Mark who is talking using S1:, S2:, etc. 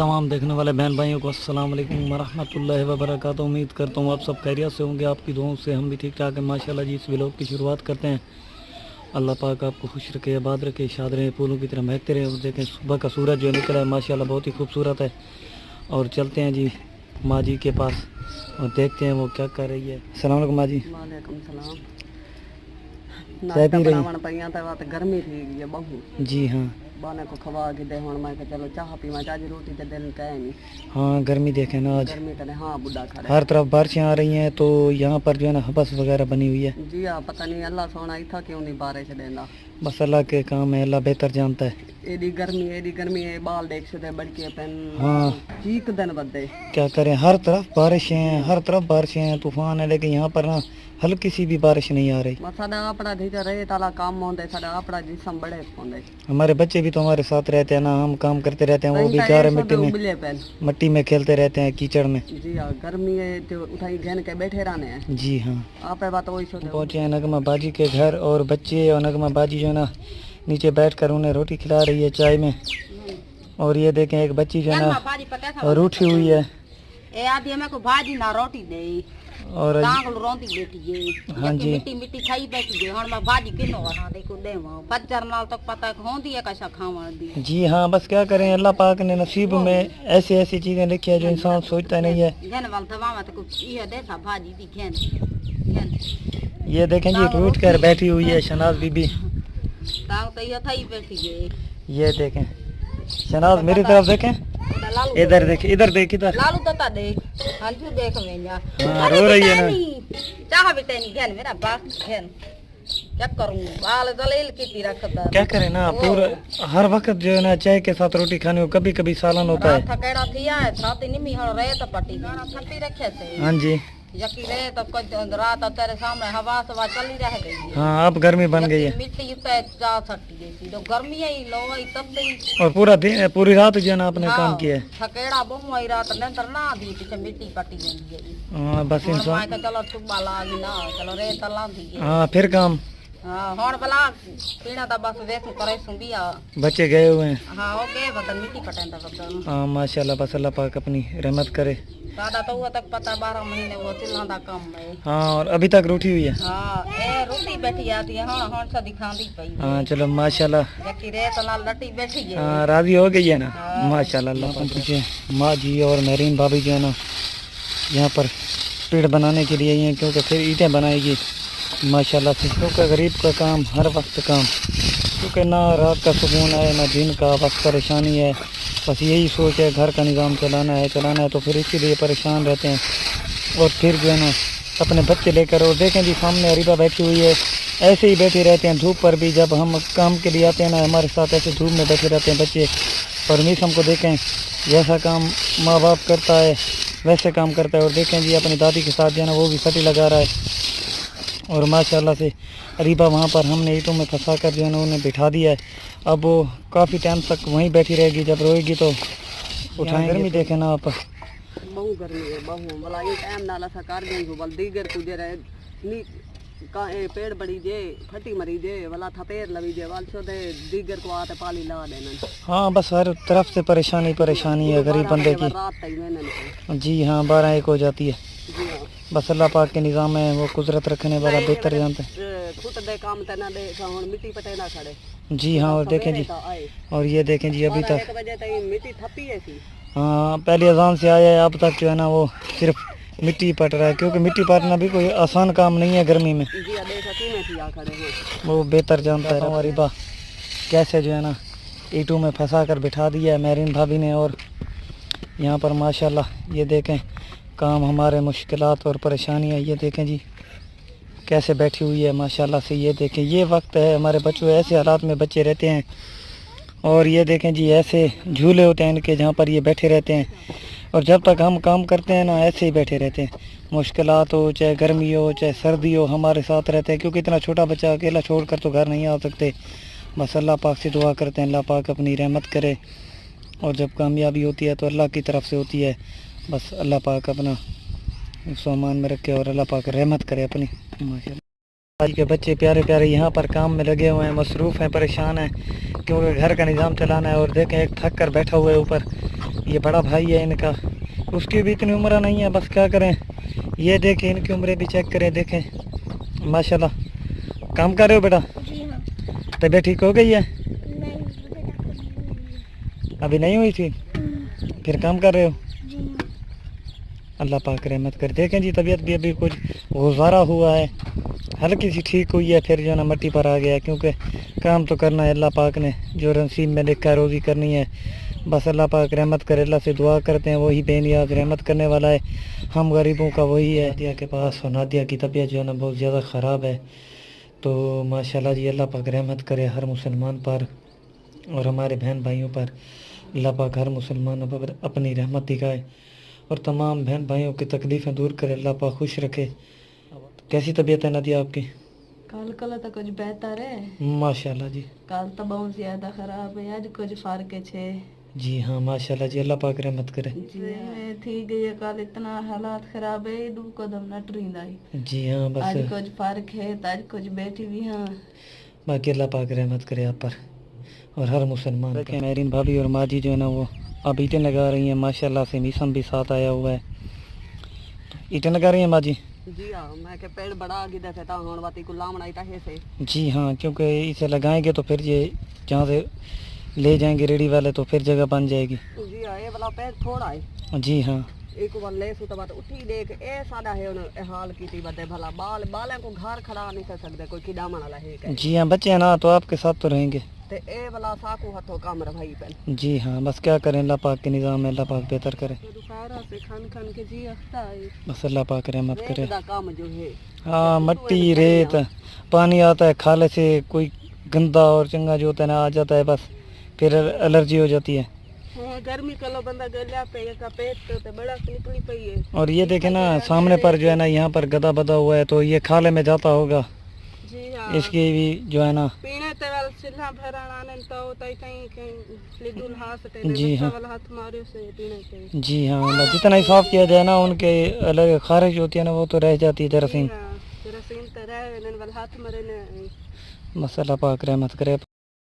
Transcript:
S1: तमाम देखने वाले बहन भाइयों को अस्सलाम वालेकुम वरहमतुल्लाहि वबरकातुहू। उम्मीद करता हूँ आप सब खैरियत से होंगे। आपकी दुआओं से हम भी ठीक ठाक हैं माशाल्लाह जी। इस व्लॉग की शुरुआत करते हैं। अल्लाह पाक आपको खुश रखे, आबाद रखे, शाद रहे, फूलों की तरह महकते रहे। और देखें सुबह का सूरज जो निकला है माशाल्लाह बहुत ही खूबसूरत है। और चलते हैं जी माँ जी के पास और देखते हैं वो क्या कर रही है। अस्सलाम वालेकुम माँ जी।
S2: वालेकुम सलाम।
S1: चाय पी रही?
S2: बनावन पईया त वात गर्मी थी गई है बहु।
S1: जी हाँ
S2: बाने को खवा के दे हुन मैं चलो चाह पीवा चाह रोटी ते दिल कहे नहीं।
S1: हाँ गर्मी देखें ना आज
S2: गर्मी कने हाँ बुढ़ा खड़े
S1: हर तरफ बारिशें आ रही हैं तो यहाँ पर जो है ना हबस वगैरह बनी हुई है।
S2: जी हाँ पता नहीं अल्लाह सोना इथा क्यों नहीं बारिश देना।
S1: बस अल्लाह के काम है, अल्लाह बेहतर जानता है।
S2: एडी गर्मी है बाल देख से बढ़ के पेन
S1: हाँ
S2: चीक दिन बदे
S1: क्या करें, हर तरफ बारिशें हैं, हर तरफ बारिशें हैं, तूफान है, लेकिन यहाँ पर ना हल्की सी भी बारिश नहीं आ रही।
S2: साडा अपना धीरे रहे ताला काम होंदे साडा अपना जिसम बड़े होंदे।
S1: हमारे बच्चे भी तो हमारे साथ रहते हैं ना, हम काम करते रहते हैं, वो भी बेचारे मिट्टी में खेलते रहते हैं कीचड़ में।
S2: जी हाँ गर्मी है तो उठाई घेन के बैठे रहने हैं।
S1: जी हाँ
S2: आप बात वही
S1: पहुँचे हैं नगमा बाजी के घर और बच्चे और नगमा बाजी जो है ना नीचे बैठकर उन्हें रोटी खिला रही है चाय में। और ये देखें एक बच्ची जो है ना और उठी हुई है
S2: ए आदि में को भाजी ना रोटी दे
S1: और
S2: तांगल रोटी बेटी है।
S1: हाँ जी
S2: मिट्टी मिट्टी खाई बैठी है। हुन मैं भाजी किनो बना देखो देवा बच्चर नाल तक पता होंदी है कैसा खावा दी।
S1: जी हाँ बस क्या करें, अल्लाह पाक ने नसीब में ऐसी ऐसी चीजें लिखी है जो इंसान सोचता नहीं है।
S2: घेन वाल तमाम तो कुछ ये देसा भाजी दी घेन
S1: ये देखें जी उठ कर बैठी हुई है शनाज बीबी।
S2: तांग तो ये थई बैठी है।
S1: ये देखें शनाज मेरी तरफ देखें, इधर देख इधर देख इधर
S2: लालू तता देख हंजू देख मेंया
S1: हाँ रो रही है ना।
S2: चाह बेटे नहीं घेन मेरा बात घेन क्या करूं बाल दलील की रखता
S1: क्या करें ना पूरा हर वक्त जो है ना चाय के साथ रोटी खाने को कभी कभी सालन होता है।
S2: थकेड़ा थिया है छाती निमी हण रहे तो पट्टी गाना थपी रखे थे।
S1: हाँ जी
S2: यकी रहे तो कुछ रात तेरे सामने हवा सवा चली रह गई है।
S1: हाँ अब गर्मी बन गई है
S2: मिट्टी पे जा सकती है तो गर्मी है ही लो ही तब से
S1: और पूरा दिन पूरी रात जो है ना आपने काम किया है।
S2: थकेड़ा बहु आई रात नंतर ना दी पीछे मिट्टी पट्टी गई है।
S1: हाँ बस इंसान
S2: चलो सुबह लागी ना चलो रे तला दी
S1: हाँ फिर काम
S2: हाँ हण बला पीना ता बस वेस करे सुबिया
S1: बच्चे गए हुए हैं।
S2: हाँ ओके बदन मिट्टी पटेंदा बदन
S1: हाँ माशाल्लाह बस अल्लाह पाक अपनी रहमत करे।
S2: दादा तो हुआ तक पता 12 महीने वो चूल्हा दा काम है।
S1: हाँ और अभी तक रूठी हुई है।
S2: हाँ ए रोटी बैठी आती है हाँ हण सा दिखांदी पई।
S1: हाँ चलो माशाल्लाह
S2: जकी रे तना लटी बैठी है।
S1: हाँ राजी हो गई है ना माशाल्लाह अल्लाह पाक। पीछे माँ जी और मेरीन भाभी जो है ना यहाँ पर पेड़ बनाने के लिए हैं क्योंकि फिर ईंटें बनाएगी माशाल्लाह से। क्योंकि गरीब का काम हर वक्त काम, क्योंकि ना रात का सुकून है ना दिन का, बस परेशानी है। बस यही सोच है घर का निज़ाम चलाना है तो फिर इसीलिए परेशान रहते हैं। और फिर जो है ना अपने बच्चे लेकर और देखें जी सामने अरीबा बैठी हुई है, ऐसे ही बैठे रहते हैं धूप पर भी। जब हम काम के लिए आते हैं ना हमारे साथ ऐसे धूप में बैठे रहते हैं बच्चे। परमीश हमको देखें जैसा काम माँ बाप करता है वैसे काम करता है। और देखें जी अपनी दादी के साथ जो है ना वो भी सटी लगा रहा है। और माशाल्लाह से अरीबा वहाँ पर हमने ईंटों में फंसा कर जो है ना उन्हें बिठा दिया है। अब वो काफ़ी टाइम तक वहीं बैठी रहेगी, जब रोएगी तो उठाएंगे। गर्मी देखें ना आप
S2: बहु गर्मी है बहु भला ये टाइम नाला सरकार गई हो बल दीगर तुझे रहे नी का ए पेड़ बड़ी जे फटी मरी जे भला थपेर लवी जे वाल छो दे दीगर को आते पाली ला देना।
S1: हाँ बस हर तरफ से परेशानी है गरीब बंदे की। जी हाँ 12-1 हो जाती है। बस अल्लाह पाक के निज़ाम है, वो कुदरत रखने वाला बेहतर जानता है।
S2: खुद दे काम तना दे हुन मिट्टी पटे ना खड़े।
S1: जी हाँ और देखें जी और ये देखें जी अभी तक
S2: 1 बजे तक मिट्टी थपी है सी।
S1: हाँ पहले अजान से आया है अब तक जो है ना वो सिर्फ मिट्टी पट रहा है, क्योंकि मिट्टी पटना भी कोई आसान काम नहीं है गर्मी में। वो बेहतर जानता है। हमारी बा कैसे जो है ना ईंटों में फंसा कर बिठा दिया है मेरीन भाभी ने। और यहाँ पर माशाल्लाह ये देखें काम हमारे मुश्किलात और परेशानियाँ, ये देखें जी कैसे बैठी हुई है माशाल्लाह से। ये देखें ये वक्त है हमारे बच्चों, ऐसे हालात में बच्चे रहते हैं। और ये देखें जी ऐसे झूले होते हैं इनके जहाँ पर ये बैठे रहते हैं। और जब तक हम काम करते हैं ना ऐसे ही बैठे रहते हैं। मुश्किलात हो चाहे गर्मी हो चाहे सर्दी हो हमारे साथ रहते हैं, क्योंकि इतना छोटा बच्चा अकेला छोड़ कर तो घर नहीं आ सकते। बस अल्लाह पाक से दुआ करते हैं अल्लाह पाक अपनी रहमत करे। और जब कामयाबी होती है तो अल्लाह की तरफ से होती है। बस अल्लाह पाक अपना सामान में रखे और अल्लाह पाक रहमत करे अपनी माशाल्लाह। आज के बच्चे प्यारे प्यारे यहाँ पर काम में लगे हुए हैं, मसरूफ़ हैं, परेशान हैं, क्योंकि घर का निज़ाम चलाना है। और देखें एक थक कर बैठा हुआ है ऊपर ये बड़ा भाई है इनका, उसकी भी इतनी उम्र नहीं है, बस क्या करें। ये देखें इनकी उम्रें भी चेक करें, देखें माशाल्लाह। काम कर रहे हो बेटा?
S3: जी हाँ।
S1: तबीयत ठीक हो गई है?
S3: नहीं, मुझे डॉक्टर नहीं हुई।
S1: अभी नहीं हुई थी, फिर काम कर रहे हो?
S3: जी हाँ।
S1: अल्लाह पाक रहमत कर। देखें जी तबीयत भी अभी कुछ गुजारा हुआ है, हल्की सी ठीक हुई है, फिर जो है ना मट्टी पर आ गया, क्योंकि काम तो करना है, अल्लाह पाक ने जो नसीब में लिखा है रोज़ी करनी है। बस अल्लाह पाक रहमत करे, अल्लाह से दुआ करते हैं, वही बेनियाज रहमत करने वाला है, हम गरीबों का वही है। नादिया के पास, और नादिया की तबीयत जो है ना बहुत ज़्यादा ख़राब है, तो माशाल्लाह जी अल्लाह पाक रहमत करे हर मुसलमान पर और हमारे बहन भाइयों पर। अल्लाह पाक हर मुसलमानों पर अपनी रहमत दिखाए और तमाम बहन भाइयों की तकलीफ़ें दूर करे, अल्लाह पाक खुश रखे। कैसी तबीयत है नादिया आपकी?
S2: कल तो कुछ बेहतर है,
S1: माशाल्लाह जी।
S2: कल तो बहुत ज्यादा खराब है, आज कुछ फर्क है।
S1: जी हाँ माशाल्लाह जी, अल्लाह पाक रहमत करे।
S2: थी गई है, कल इतना हालात खराब है, दू कदम न टरींदा है।
S1: जी हाँ
S2: आज
S1: बस
S2: कुछ फर्क है, तो आज कुछ बैठी भी हाँ।
S1: बाकी अल्लाह पाक रहमत करे आप पर और हर मुसलमान पर। मेरीन भाभी और माँ जी जो है ना वो अब ईंटें लगा रही हैं, माशाल्लाह से मीसम भी साथ आया हुआ है। ईंटें लगा रही हैं माँ जी?
S2: जी हाँ, मैं के पेड़ बड़ा गिदा थे, होने वाती को लामड़ा इता है से।
S1: जी हाँ, क्योंकि इसे लगाएंगे तो फिर ये जहाँ से ले जाएंगे रेडी वाले तो फिर जगह बन जाएगी।
S2: जी हाँ, ये वाला पेड़ थोड़ा है।
S1: जी हाँ
S2: एक बार ले सु तो बात उठी देख ए सादा है उन हाल की थी बदे भला बाल बाले को घर खड़ा नहीं कर सकते कोई किडा मना है।
S1: जी हाँ, बच्चे हैं ना तो आपके साथ तो रहेंगे।
S2: ते ए वाला साकू हथो काम रे भाई पहले।
S1: जी हाँ, बस क्या करें, अल्लाह पाक के निज़ाम में, अल्लाह पाक बेहतर करे।
S2: दोपहर से खान खान के जी हफ्ता है।
S1: बस अल्लाह पाक रहमत करे।
S2: दा काम जो है
S1: हाँ, मट्टी रेत पानी आता है, खाले से कोई गंदा और चंगा जो होता है ना आ जाता है, बस फिर एलर्जी हो जाती है।
S2: हाँ, गर्मी कलो बंदा गलिया पे का पेट तो बड़ा निकली पई है।
S1: और ये देखे ना सामने पर जो है ना यहाँ पर गदा बदा हुआ है, तो ये खाले में जाता होगा।
S2: जी हाँ,
S1: इसकी भी जो है ना
S2: पीने तेल सिल्ला भराने तो तई कहीं कहीं लिदुल हाथ से
S1: जी हाँ।
S2: वाला हाथ मारे से पीने के।
S1: जी हाँ, बस जितना ही साफ किया जाए ना उनके अलग खारिज होती है ना वो तो रह जाती है जरासीम।
S2: जरासीम तो रहे वाला हाथ मारे ने।
S1: बस अल्लाह पाक रहमत करे।